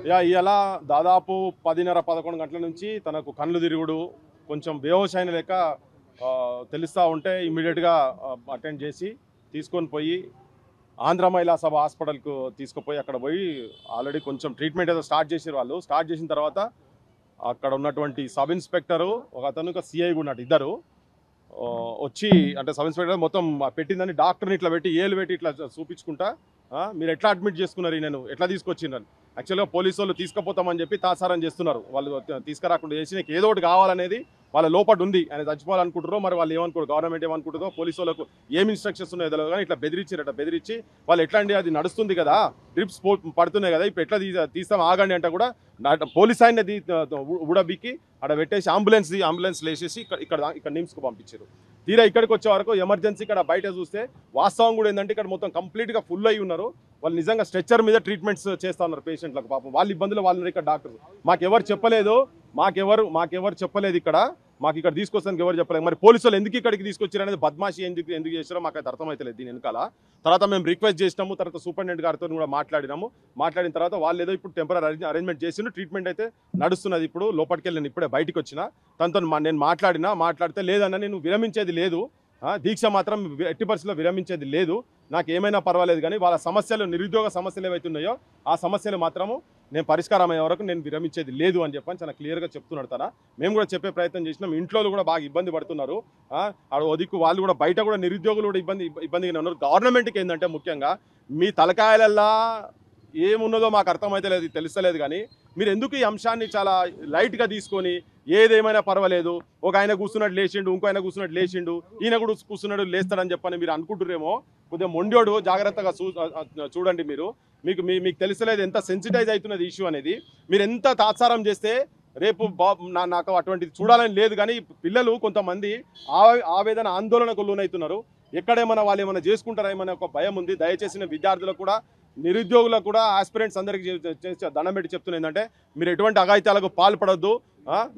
ఇలా దాదాపు 10:30-11 గంటల నుంచి తనకు కళ్ళు తిరుగుడు కొంచెం బేహోష్ అయిన లెక్క తెలుస్తూ ఉంటే ఇమ్మీడియట్గా అటెండ్ చేసి తీసుకొని పోయి ఆంధ్ర మహిళా సభ హాస్పిటల్కు తీసుకుపోయి అక్కడ పోయి ఆల్రెడీ కొంచెం ట్రీట్మెంట్ ఏదో స్టార్ట్ చేసారు. వాళ్ళు స్టార్ట్ చేసిన తర్వాత అక్కడ ఉన్నటువంటి సబ్ ఇన్స్పెక్టరు ఒక అతను ఒక సిఐ కూడా ఉన్నట్టు ఇద్దరు వచ్చి అంటే సబ్ ఇన్స్పెక్టర్ మొత్తం పెట్టిందని డాక్టర్ని ఇట్లా పెట్టి ఏలు పెట్టి ఇట్లా చూపించుకుంటా మీరు ఎట్లా అడ్మిట్ చేసుకున్నారు నేను ఎట్లా తీసుకొచ్చిండ్రని. యాక్చువల్గా పోలీసు వాళ్ళు తీసుకుపోతామని చెప్పి తాసారం చేస్తున్నారు. వాళ్ళు తీసుకురాకుండా చేసి నీకు ఏదో ఒకటి కావాలనేది వాళ్ళ లోపల ఉంది. ఆయన చచ్చిపోవాలనుకుంటారో మరి వాళ్ళు ఏమనుకుంటారు, గవర్నమెంట్ ఏమనుకుంటుందో, పోలీసు వాళ్ళకు ఏమి ఇన్స్ట్రక్షన్స్ ఉన్నాయో తెలియదు కానీ ఇట్లా బెదిరించారట. బెదిరించి వాళ్ళు ఎట్లా అండి అది నడుస్తుంది కదా, డ్రిప్స్ పడుతున్నాయి కదా, ఇప్పుడు ఎట్లా తీస్తాం ఆగండి అంటే కూడా పోలీస్ ఆయన ఊడబిక్కి అక్కడ పెట్టేసి అంబులెన్స్ వేసేసి ఇక్కడ నిమ్స్కు పంపించారు. తీరా ఇక్కడికి వచ్చే వరకు ఎమర్జెన్సీ ఇక్కడ బయట చూస్తే వాస్తవం కూడా ఏంటంటే ఇక్కడ మొత్తం కంప్లీట్గా ఫుల్ అయ్యి ఉన్నారు. వాళ్ళు నిజంగా స్ట్రెచ్చర్ మీద ట్రీట్మెంట్స్ చేస్తూ ఉన్నారు పేషెంట్లకు. పాపం వాళ్ళ ఇబ్బందులు వాళ్ళు ఇక్కడ డాక్టర్స్ మాకెవరు చెప్పలేదు, మాకెవరు చెప్పలేదు, మాకు ఇక్కడ తీసుకొస్తానికి ఎవరు చెప్పలేదు. మరి పోలీసులు ఎందుకు ఇక్కడికి తీసుకొచ్చారు అనేది బద్మాషి ఎందుకు చేస్తారో మాకు అయితే అర్థమవుతలేదు దీని వెనకాల. తర్వాత మేము రిక్వెస్ట్ చేసినాము, తర్వాత సూపరింటెండెంట్ గారితో కూడా మాట్లాడిన తర్వాత వాళ్ళు ఏదో ఇప్పుడు టెంపరీ అరేంజ్మెంట్ చేసిండు. ట్రీట్మెంట్ అయితే నడుస్తున్నది. ఇప్పుడు లోపలికి వెళ్ళి నేను ఇప్పుడే బయటకు వచ్చిన తనతో నేను మాట్లాడితే లేదన్నా నేను విరమించేది లేదు, దీక్ష మాత్రం ఎట్టి పరిస్థితుల్లో విరమించేది లేదు, నాకు ఏమైనా పర్వాలేదు కానీ వాళ్ళ సమస్యలు నిరుద్యోగ సమస్యలు ఏవైతే ఉన్నాయో ఆ సమస్యలు మాత్రము నేను పరిష్కారం అయ్యే వరకు నేను విరమించేది లేదు అని చెప్పని చాలా క్లియర్గా చెప్తున్నాడు తన. మేము కూడా చెప్పే ప్రయత్నం చేసినాం. ఇంట్లో కూడా బాగా ఇబ్బంది పడుతున్నారు. ఒదిక్కు వాళ్ళు కూడా బయట కూడా నిరుద్యోగులు కూడా ఇబ్బందిగానే ఉన్నారు. గవర్నమెంట్కి ఏంటంటే ముఖ్యంగా మీ తలకాయలల్లా ఏమున్నదో మాకు అర్థమైతే లేదు, తెలుస్తలేదు కానీ మీరు ఎందుకు ఈ అంశాన్ని చాలా లైట్గా తీసుకొని ఏదేమైనా పర్వాలేదు, ఒక ఆయన కూర్చున్నట్టు లేచిండు, ఇంకో ఆయన కూర్చున్నట్టు లేచిండు, ఈయన కూడా కూర్చున్నాడు లేస్తాడని చెప్పని మీరు అనుకుంటురేమో. కొద్దిగా మొండోడు జాగ్రత్తగా చూడండి. మీకు తెలుసలేదు ఎంత సెన్సిటైజ్ అవుతున్నది ఇష్యూ అనేది. మీరు ఎంత తాత్సారం చేస్తే రేపు నాకు అటువంటిది చూడాలని లేదు కానీ పిల్లలు కొంతమంది ఆవేదన ఆందోళనకు లోనవుతున్నారు. ఎక్కడేమైనా వాళ్ళు ఏమైనా చేసుకుంటారా ఏమైనా ఒక భయం ఉంది. దయచేసిన విద్యార్థులకు కూడా నిరుద్యోగులకు కూడా ఆస్పిరెంట్స్ అందరికీ దండం పెట్టి చెప్తున్నా ఏంటంటే మీరు ఎటువంటి అఘాయిత్యాలకు పాల్పడొద్దు.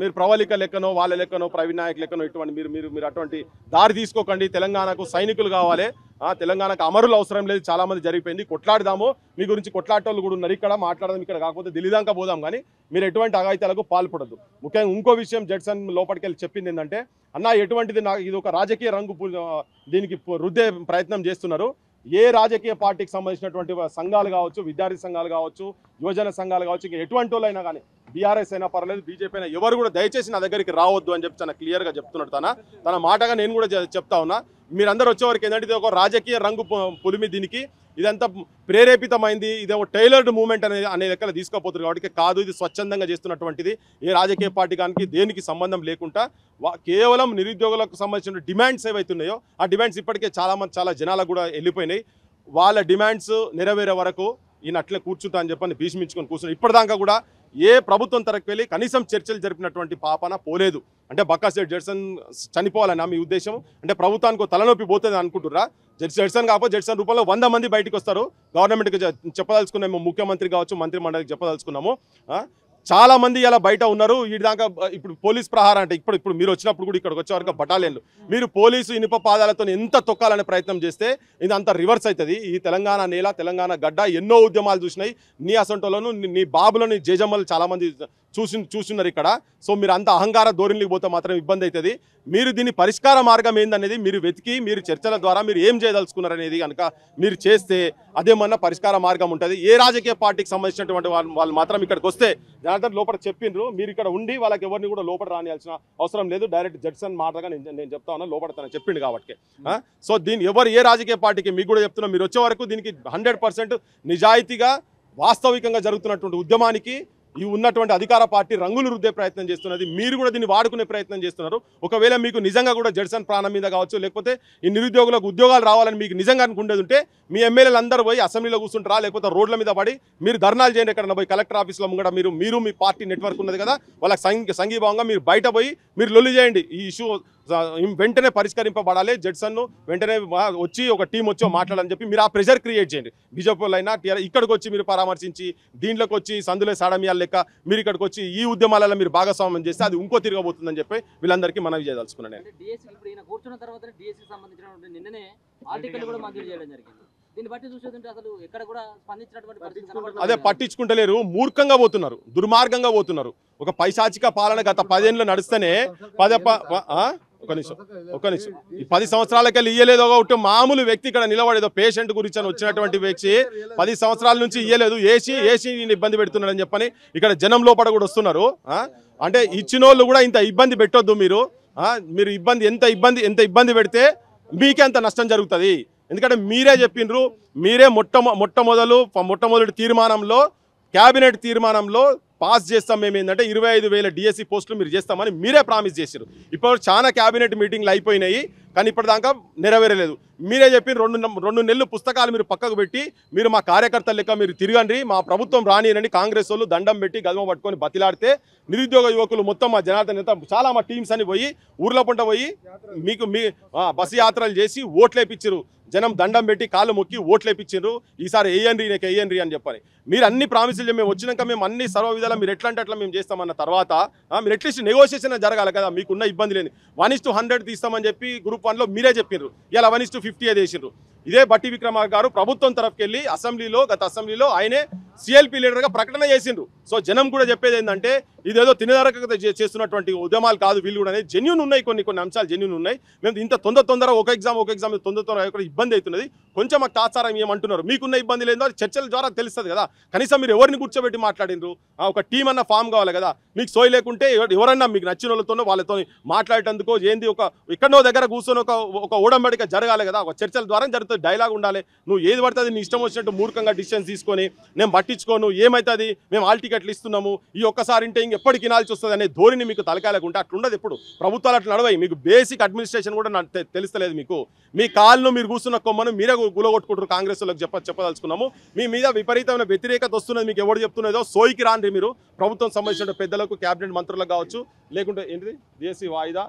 మీరు ప్రవళిక లెక్కనో వాళ్ళ లెక్కనో ప్రవీణ్ నాయక్ లెక్కనో ఇటువంటి మీరు అటువంటి దారి తీసుకోకండి. తెలంగాణకు సైనికులు కావాలి, తెలంగాణకు అమరులు అవసరం లేదు. చాలా మంది జరిగిపోయింది, కొట్లాడదాము. మీ గురించి కొట్లాటోళ్ళు కూడా ఉన్నారు, ఇక్కడ మాట్లాడదాం. ఇక్కడ కాకపోతే ఢిల్లీ దాకా పోదాం కానీ మీరు ఎటువంటి అఘాయిత్యాలకు పాల్పడద్దు. ముఖ్యంగా ఇంకో విషయం జడ్సన్ లోపలికి వెళ్ళి చెప్పింది ఏంటంటే అన్న ఎటువంటిది ఇది ఒక రాజకీయ రంగు దీనికి రుద్దే ప్రయత్నం చేస్తున్నారు. ఏ రాజకీయ పార్టీకి సంబంధించినటువంటి సంఘాలు కావచ్చు, విద్యార్థి సంఘాలు కావచ్చు, యువజన సంఘాలు కావచ్చు, ఇంకా ఎటువంటి వాళ్ళు అయినా కానీ బీఆర్ఎస్ అయినా పర్వాలేదు, బీజేపీ అయినా ఎవరు కూడా దయచేసి నా దగ్గరికి రావద్దు అని చెప్పి చాలా క్లియర్గా చెప్తున్నాడు తన మాటగా నేను కూడా చెప్తా ఉన్నా. మీరందరూ వచ్చేవరకు ఏంటంటే ఇది ఒక రాజకీయ రంగు పులిమి, దీనికి ఇదంతా ప్రేరేపితమైంది, ఇది ఒక టైలర్డ్ మూవ్మెంట్ అనే లెక్కలు తీసుకోపోతుంది కాబట్టి కాదు. ఇది స్వచ్ఛందంగా చేస్తున్నటువంటిది. ఏ రాజకీయ పార్టీ కానీ దేనికి సంబంధం లేకుండా కేవలం నిరుద్యోగులకు సంబంధించిన డిమాండ్స్ ఏవైతున్నాయో ఆ డిమాండ్స్ ఇప్పటికే చాలా జనాలకు కూడా వెళ్ళిపోయినాయి. వాళ్ళ డిమాండ్స్ నెరవేరే వరకు ఈయన అట్లే కూర్చుంటా అని చెప్పని భీష్మించుకొని కూర్చుని ఇప్పటిదాకా కూడా ఏ ప్రభుత్వం తరపు వెళ్ళి కనీసం చర్చలు జరిపినటువంటి పాపన పోలేదు. అంటే బక్కాసేట్ జడ్సన్ చనిపోవాలన్నా మీ ఉద్దేశం? అంటే ప్రభుత్వానికి తలనొప్పి పోతుంది అనుకుంటుర్రా? జడ్సన్ కాకపోతే జడ్సన్ రూపంలో 100 మంది బయటకు వస్తారు. గవర్నమెంట్కి చెప్పదలుచుకున్నాము, ముఖ్యమంత్రి కావచ్చు, మంత్రి మండలికి చెప్పదలుచుకున్నాము. చాలా మంది ఇలా బయట ఉన్నారు. ఈ దాకా ఇప్పుడు పోలీస్ ప్రహారం అంటే ఇప్పుడు మీరు వచ్చినప్పుడు కూడా ఇక్కడికి వచ్చే వరకు బటాలియన్లు మీరు పోలీసు ఇనుప పాదాలతో ఎంత తొక్కాలనే ప్రయత్నం చేస్తే ఇది అంత రివర్స్ అవుతుంది. ఈ తెలంగాణ నేల, తెలంగాణ గడ్డ ఎన్నో ఉద్యమాలు చూసినాయి. నీ అసంటోలను నీ బాబులను జేజమ్మలు చాలామంది చూస్తున్నారు ఇక్కడ. సో మీరు అంత అహంకార ధోరణికి పోతే మాత్రం ఇబ్బంది అవుతుంది. మీరు దీని పరిష్కార మార్గం ఏందనేది మీరు వెతికి మీరు చర్చల ద్వారా మీరు ఏం చేయదలుచుకున్నారనేది కనుక మీరు చేస్తే అదేమన్నా పరిష్కార మార్గం ఉంటుంది. ఏ రాజకీయ పార్టీకి సంబంధించినటువంటి వాళ్ళు మాత్రం ఇక్కడికి వస్తే జనార్దన్ లోపల చెప్పిండ్రు, మీరు ఇక్కడ ఉండి వాళ్ళకి ఎవరిని కూడా లోపల రానియాల్సిన అవసరం లేదు. డైరెక్ట్ జడ్సన్ మాటగా నేను చెప్తా ఉన్నా, లోపల తన చెప్పిండు కాబట్టి. సో దీన్ని ఏ రాజకీయ పార్టీకి మీకు కూడా చెప్తున్నా, మీరు వచ్చే వరకు దీనికి 100% నిజాయితీగా వాస్తవికంగా జరుగుతున్నటువంటి ఉద్యమానికి ఈ ఉన్నటువంటి అధికార పార్టీ రంగులు రుద్దే ప్రయత్నం చేస్తున్నది. మీరు కూడా దీన్ని వాడుకునే ప్రయత్నం చేస్తున్నారు. ఒకవేళ మీకు నిజంగా కూడా జడ్సన్ ప్రాణం మీద కావచ్చు, లేకపోతే ఈ నిరుద్యోగులకు ఉద్యోగాలు రావాలని మీకు నిజంగా అనుకుంటేది ఉంటే మీ ఎమ్మెల్యేలు అందరూ పోయి అసెంబ్లీలో కూర్చుంటారా, లేకపోతే రోడ్ల మీద పడి మీరు ధర్నాలు చేయండి. ఎక్కడన్నా పోయి కలెక్టర్ ఆఫీస్లో ముంగడ మీరు మీ పార్టీ నెట్వర్క్ ఉన్నది కదా, వాళ్ళకి సంఘీభావంగా మీరు బయట పోయి మీరు లొల్లి చేయండి. ఈ ఇష్యూ వెంటనే పరిష్కరింపబడాలి. జడ్సన్ను వెంటనే వచ్చి ఒక టీం వచ్చి మాట్లాడాలని చెప్పి మీరు ఆ ప్రెషర్ క్రియేట్ చేయండి. బీజేపీలో అయినా ఇక్కడికి వచ్చి మీరు పరామర్శించి దీంట్లోకి వచ్చి సందులే సాడమియాల లెక్క మీరు ఇక్కడికి వచ్చి ఈ ఉద్యమాలలో మీరు భాగస్వామ్యం చేస్తే అది ఇంకో తిరగబోతుందని చెప్పి వీళ్ళందరికీ మనవి చేయదలుచుకున్నాను. దీన్ని బట్టి చూసేదంటే అసలు ఎక్కడ కూడా స్పందించినటువంటి పరిస్థితి కనబడట్లేదు. అదే పట్టించుకుంటలేరు, మూర్ఖంగా పోతున్నారు, దుర్మార్గంగా పోతున్నారు. ఒక పైశాచిక పాలన గత 10 ఏళ్ళు నడుస్తేనే ఒక నిమిషం ఈ 10 సంవత్సరాలకెళ్ళి ఇయ్యలేదు. ఒకటి మామూలు వ్యక్తి ఇక్కడ నిలబడేదో పేషెంట్ గురించి అని వచ్చినటువంటి వ్యక్తి 10 సంవత్సరాల నుంచి ఇయ్యలేదు, ఏసీ ఇబ్బంది పెడుతున్నాడని చెప్పని ఇక్కడ జనం లోపల కూడా వస్తున్నారు. అంటే ఇచ్చినోళ్ళు కూడా ఇంత ఇబ్బంది పెట్టొద్దు మీరు. మీరు ఎంత ఇబ్బంది పెడితే మీకే అంత నష్టం జరుగుతుంది. ఎందుకంటే మీరే చెప్పిండ్రు, మీరే మొట్టమొదటి తీర్మానంలో క్యాబినెట్ తీర్మానంలో పాస్ చేస్తాం మేము ఏంటంటే 25,000 డిఎస్సి పోస్టులు మీరు చేస్తామని మీరే ప్రామిస్ చేశారు. ఇప్పుడు చాలా క్యాబినెట్ మీటింగ్లు అయిపోయినాయి కానీ ఇప్పటిదాకా నెరవేరలేదు. మీరే చెప్పి రెండు నెలలు పుస్తకాలు మీరు పక్కకు పెట్టి మీరు మా కార్యకర్తల లెక్క మీరు తిరగండి, మా ప్రభుత్వం రానియనని కాంగ్రెస్ వాళ్ళు దండం పెట్టి గదమ పట్టుకొని బతిలాడితే నిరుద్యోగ యువకులు మొత్తం మా జనార్దన్ నేత చాలా మా టీమ్స్ అని పోయి ఊర్ల పంట పోయి మీ బస్సు యాత్రలు చేసి ఓట్లేపించారు. జనం దండం పెట్టి కాళ్ళు మొక్కి ఓట్లేపించారు. ఈసారి వేయండి అని చెప్పని మీరు అన్ని ప్రామిసులు మేము వచ్చినాక మేము అన్ని సర్వ విధాలు మీరు ఎట్లా అంటే అట్లా మేము చేస్తామన్న తర్వాత మీరు అట్లీస్ట్ నెగోషియేషన్ జరగాలి కదా. మీకున్న ఇబ్బంది లేదు. 1:100 తీస్తామని చెప్పి గ్రూప్ 1లో మీరే చెప్పారు, ఇలా 1:50 చేసిండ్రు. ఇదే బట్టి విక్రమార్క గారు ప్రభుత్వం తరఫుకి వెళ్ళి గత అసెంబ్లీలో ఆయనే సిఎల్పి లీడర్గా ప్రకటన చేసిండ్రు. సో జనం కూడా చెప్పేది ఏంటంటే ఇదేదో తినదరక చేస్తున్నటువంటి ఉద్యమాలు కాదు, వీళ్ళు కూడా జెన్యూన్ ఉన్నాయి, కొన్ని అంశాలు జెన్యూన్ ఉన్నాయి. మేము ఇంత తొందర ఒక ఎగ్జామ్ తొందర ఇబ్బంది అవుతున్నది, కొంచెం మాకు తాత్సారం ఏమంటున్నారు, మీకున్న ఇబ్బంది లేదో అది చర్చల ద్వారా తెలుస్తుంది కదా. కనీసం మీరు ఎవరిని కూర్చోబెట్టి మాట్లాడినరు, ఒక టీం అన్న ఫామ్ కావాలి కదా. మీకు సోయి లేకుంటే ఎవరన్నా మీకు నచ్చిన వాళ్ళతో మాట్లాడేందుకు ఏంది ఎక్కడో దగ్గర కూర్చొని ఒక ఓడంబడిక జరగాలి కదా. ఒక చర్చల ద్వారా జరుగుతుంది, డైలాగ్ ఉండాలి. నువ్వు ఏది పడుతుంది నీ ఇష్టం వచ్చినట్టు మూర్ఖంగా డిసిషన్స్ తీసుకొని నేను పట్టించుకోను, ఏమవుతుంది మేము హాల్ టికెట్లు ఇస్తున్నాము, ఈ ఒక్కసారి ఇంటే ఇంకెప్పటికి వినాల్సి వస్తుంది అనే ధోరణి మీకు తలకాయలేకుంటే అట్లుండదు. ఎప్పుడు ప్రభుత్వాలు అట్లా నడవాయి. మీకు బేసిక్ అడ్మినిస్ట్రేషన్ కూడా తెలుస్తలేదు. మీకు మీ కాళ్ళు మీరు కూర్చున్న కొమ్మను మీరే గులగొట్టుకుంటారు. కాంగ్రెస్ వాళ్ళకి చెప్పదలుచుకున్నాము. మీ మీద విపరీతమైన వ్యతిరేకత వస్తున్నది. మీకు ఎవరు చెప్తున్నదో సోయికి రాండి మీరు. ప్రభుత్వం సంబంధించిన పెద్దలకు క్యాబినెట్ మంత్రులకు కావచ్చు, లేకుంటే ఏంటిది దేశీ వాయిదా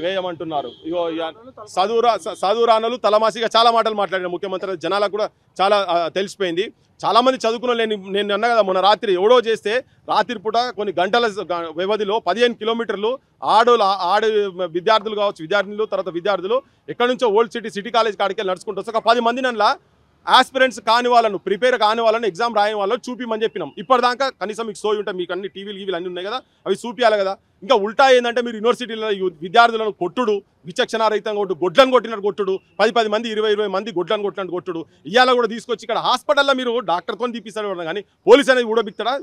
వేయమంటున్నారు. ఇగో చదువురానులు తలమాసిగా చాలా మాటలు మాట్లాడారు ముఖ్యమంత్రి. జనాలకు కూడా చాలా తెలిసిపోయింది. చాలామంది చదువుకున్న నేను అన్నా కదా, మొన్న రాత్రి ఎవడో చేస్తే రాత్రి పూట కొన్ని గంటల వ్యవధిలో 15 కిలోమీటర్లు ఆడు విద్యార్థులు కావచ్చు, తర్వాత విద్యార్థులు ఎక్కడి నుంచో ఓల్డ్ సిటీ కాలేజ్ కాడికి వెళ్ళి నడుచుకుంటూ వస్తే ఒక 10 మంది నల్ల ఆస్పిరెంట్స్ కాని వాళ్ళను, ప్రిపేర్ కాని వాళ్ళని, ఎగ్జామ్ రాయని వాళ్ళని చూపిమని చెప్పినాం. ఇప్పటిదాకా కనీసం మీకు సోయి ఉంటాయి, మీకు అన్ని టీవీలు అన్నీ ఉన్నాయి కదా, అవి చూపించాలి కదా. ఇంకా ఉల్టా ఏంటంటే మీరు యూనివర్సిటీలో విద్యార్థులను కొట్టుడు, విచక్షణారహితంగా గొడ్లను కొట్టినట్టు కొట్టుడు, 10 మంది 20 మంది గొడ్లను కొట్టినట్టు కొట్టుడు. ఇవాళ కూడా తీసుకొచ్చి ఇక్కడ హాస్పిటల్లో మీరు డాక్టర్తో తీపిస్తాడు కానీ పోలీస్ అనేది ఊడబిక్తాడా,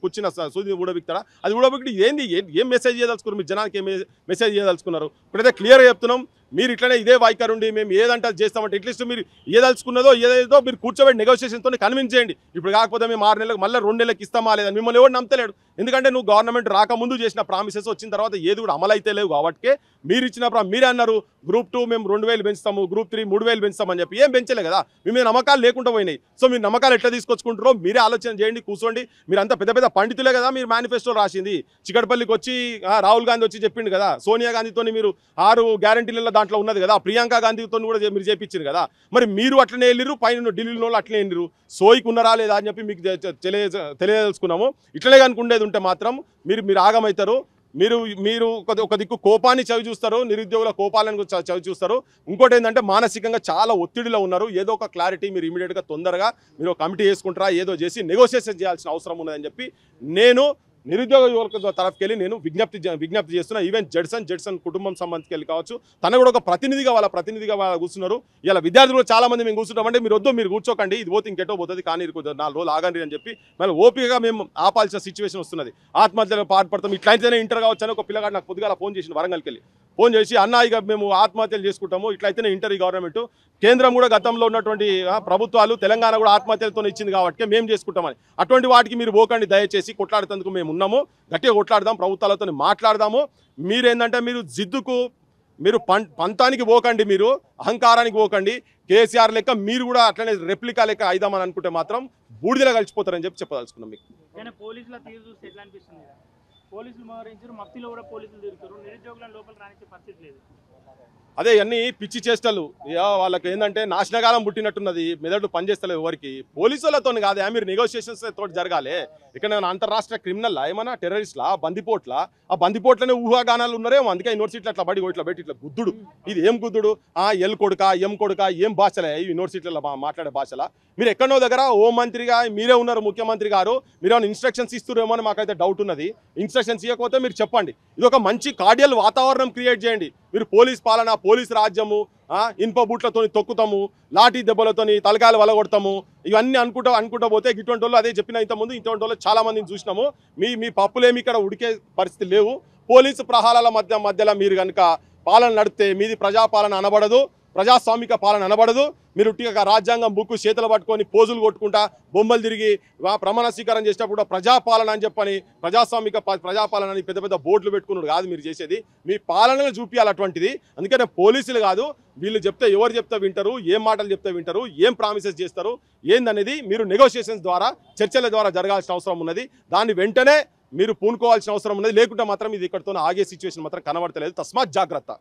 కూర్చున్న సూది ఊడబిక్తాడా? అది ఊడబిక్కి ఏంది, ఏం మెసేజ్ చేయదలుచుకున్నారు మీరు, జనానికి ఏం మెసేజ్ చేయదలుచుకున్నారు? ఇప్పుడైతే క్లియర్గా చెప్తున్నాం, మీరు ఇట్లనే ఇదే వాయికారుండి మేము ఏదంటే చేస్తామంటే అట్లీస్ట్ మీరు ఏదలుచుకున్నదో ఏదేదో మీరు కూర్చోబెట్టి నెగోషియేషన్తో కన్విన్స్ చేయండి. ఇప్పుడు కాకపోతే మేము 6 నెలలకు మళ్ళీ 2 నెలలకు ఇస్తామా లేదా, మిమ్మల్ని ఎవరు నమ్మతలేడు. ఎందుకంటే నువ్వు గవర్నమెంట్ రాకముందు చేసిన ప్రామిసెస్ వచ్చిన తర్వాత ఏది కూడా అమలు అయితే లేవు. కాబట్టి మీరు ఇచ్చిన మీరే అన్నారు గ్రూప్ 2 మేము 2,000 పెంచుతాము, గ్రూప్ 3 3,000 పెంచుతామని చెప్పి ఏం పెంచలే కదా. మీ మీద నమ్మకాలు లేకుండా పోయినాయి. సో మీరు నమ్మకాలు ఎట్లా తీసుకొచ్చుకుంటారో మీరే ఆలోచన చేయండి, కూర్చోండి. మీరు అంతా పెద్ద పండితులే కదా, మీరు మేనిఫెస్టో రాసింది. చికటపల్లికి వచ్చి రాహుల్ గాంధీ వచ్చి చెప్పిండు కదా, సోనియా గాంధీతో మీరు 6 గ్యారంటీలలో దాంట్లో ఉన్నది కదా, ప్రియాంక గాంధీతో కూడా మీరు చేపించారు కదా. మరి మీరు అట్లనే వెళ్ళిరు, పైన ఢిల్లీలో వాళ్ళు అట్లనే వెళ్ళిరు. సోయికి ఉన్నారా లేదా అని చెప్పి మీకు తెలియదలుచుకున్నాము. ఇట్లనే కనుకుండేది ఉంటే మాత్రం మీరు ఆగమవుతారు. మీరు ఒక దిక్కు కోపాన్ని చవి చూస్తారు, నిరుద్యోగుల కోపాలను చవి చూస్తారు. ఇంకోటి ఏంటంటే మానసికంగా చాలా ఒత్తిడిలో ఉన్నారు. ఏదో ఒక క్లారిటీ మీరు ఇమీడియట్గా తొందరగా మీరు కమిటీ చేసుకుంటారా, ఏదో చేసి నెగోషియేషన్ చేయాల్సిన అవసరం ఉన్నదని చెప్పి నేను నిరుద్యోగ యువకుల తరఫుకి వెళ్ళి నేను విజ్ఞప్తి చేస్తున్నా. ఈవెన్ జడ్సన్ కుటుంబం సంబంధించి వెళ్ళి కావచ్చు, తన కూడా ఒక ప్రతినిధిగా కూర్చున్నారు. ఇలా విద్యార్థులు చాలా మంది మేము కూర్చుంటామంటే మీరు కూర్చోకండి, ఇది పోతే ఇంకెటో పోతుంది, కానీ 4 రోజులు ఆగండి అని చెప్పి మళ్ళీ ఓపికగా మేము ఆపాల్సిన సిచ్యువేషన్ వస్తున్నది. ఆత్మహత్యలు పాల్పడతాం. ఇట్లయితేనే ఇంటర్ కావచ్చు అని ఒక పిల్లగాడు నాకు పొద్దుగాల ఫోన్ చేసి వరంగల్కి వెళ్ళి ఫోన్ చేసి, అన్న ఇక మేము ఆత్మహత్యలు చేసుకుంటాము, ఇట్లయితేనే ఇంటర్. ఈ గవర్నమెంట్ కేంద్రం కూడా గతంలో ఉన్నటువంటి ప్రభుత్వాలు తెలంగాణ కూడా ఆత్మహత్యలతో ఇచ్చింది కాబట్టి మేము చేసుకుంటామని. అటువంటి వాటికి మీరు పోకండి దయచేసి, కొట్లాడేందుకు మేము ఉన్నాము, గట్టిగా కొట్లాడదాం, ప్రభుత్వాలతో మాట్లాడదాము. మీరేంటంటే మీరు జిద్దుకు మీరు పంతానికి పోకండి, మీరు అహంకారానికి పోకండి. కేసీఆర్ లెక్క మీరు కూడా అట్లనే రెప్లికా లెక్క అయిదామని అనుకుంటే మాత్రం బూడిదలో కలిసిపోతారని చెప్పదలుచుకున్నాం మీకు. పోలీసుల తీరు చూస్తే ఎట్లా అనిపిస్తుంది? పోలీసులు మోహరించారు, మఫ్తీలో కూడా పోలీసులు తిరుగుతారు, నిరుద్యోగులను లోపల రానిచ్చే పరిస్థితి లేదు. అదే అన్ని పిచ్చి చేష్టలు వాళ్ళకి ఏంటంటే నాశనకాలం పుట్టినట్టున్నది, మెదడు పనిచేస్తలేదు ఎవరికి. పోలీసులతో కాదు, మీరు నెగోషియేషన్స్ తోటి జరగాలి. ఇక్కడ అంతర్రాష్ట్ర క్రిమినల్ ఏమన్నా టెర్రరిస్ట్లా, బందిపోట్ల, ఆ బందిపోట్లనే ఊహాగానాలు ఉన్నారేమో, అందుకే యూనివర్సిటీలు అట్లా బడి ఇట్లా పెట్టి ఇట్లా గుద్దుడు. ఇది ఏం గుద్దుడు? ఎల్ కొడుక, ఎం కొడుక, ఏం భాషలే ఈ యూనివర్సిటీలలో మాట్లాడే భాషలా? మీరు ఎక్కడో దగ్గర హోం మంత్రిగా మీరే ఉన్నారు, ముఖ్యమంత్రి గారు, మీరు ఏమైనా ఇన్స్ట్రక్షన్స్ ఇస్తున్నారేమో అని మాకైతే డౌట్ ఉన్నది. ఇన్స్ట్రక్షన్స్ ఇవ్వకపోతే మీరు చెప్పండి. ఇది ఒక మంచి కార్డియల్ వాతావరణం క్రియేట్ చేయండి. మీరు పోలీస్ పాలన, పోలీస్ రాజ్యము, ఇనుప బూట్లతో తొక్కుతాము, లాఠీ దెబ్బలతో తలకాయలు వలగొడతాము, ఇవన్నీ అనుకుంటా పోతే ఇటువంటి వాళ్ళు, అదే చెప్పిన ఇంతకుముందు, ఇటువంటి వాళ్ళు చాలా మందిని చూసినాము. మీ పప్పులేమి ఇక్కడ ఉడికే పరిస్థితి లేవు. పోలీసు ప్రహారాల మధ్యలో మీరు కనుక పాలన నడిపితే మీది ప్రజాపాలన అనబడదు, ప్రజాస్వామిక పాలన అనబడదు. మీరు ఉట్టిగా రాజ్యాంగం బుక్కు చేతులు పట్టుకొని పోజులు కొట్టుకుంటా బొమ్మలు తిరిగి ప్రమాణ స్వీకారం చేసేటప్పుడు ప్రజాపాలన అని చెప్పని ప్రజాస్వామిక ప్రజాపాలన అని పెద్ద పెద్ద బోర్డులు పెట్టుకున్నాడు కాదు మీరు చేసేది. మీ పాలనను చూపించాలి అటువంటిది. అందుకనే పోలీసులు కాదు, వీళ్ళు చెప్తే ఎవరు చెప్తే వింటారు, ఏం మాటలు చెప్తే వింటారు, ఏం ప్రామిసెస్ చేస్తారు ఏందనేది మీరు నెగోషియేషన్స్ ద్వారా, చర్చల ద్వారా జరగాల్సిన అవసరం ఉన్నది. దాన్ని వెంటనే మీరు పూనుకోవాల్సిన అవసరం ఉన్నది. లేకుంటే మాత్రం ఇది ఇక్కడితో ఆగే సిచ్యువేషన్ మాత్రం కనబడతలేదు. తస్మాత్ జాగ్రత్త.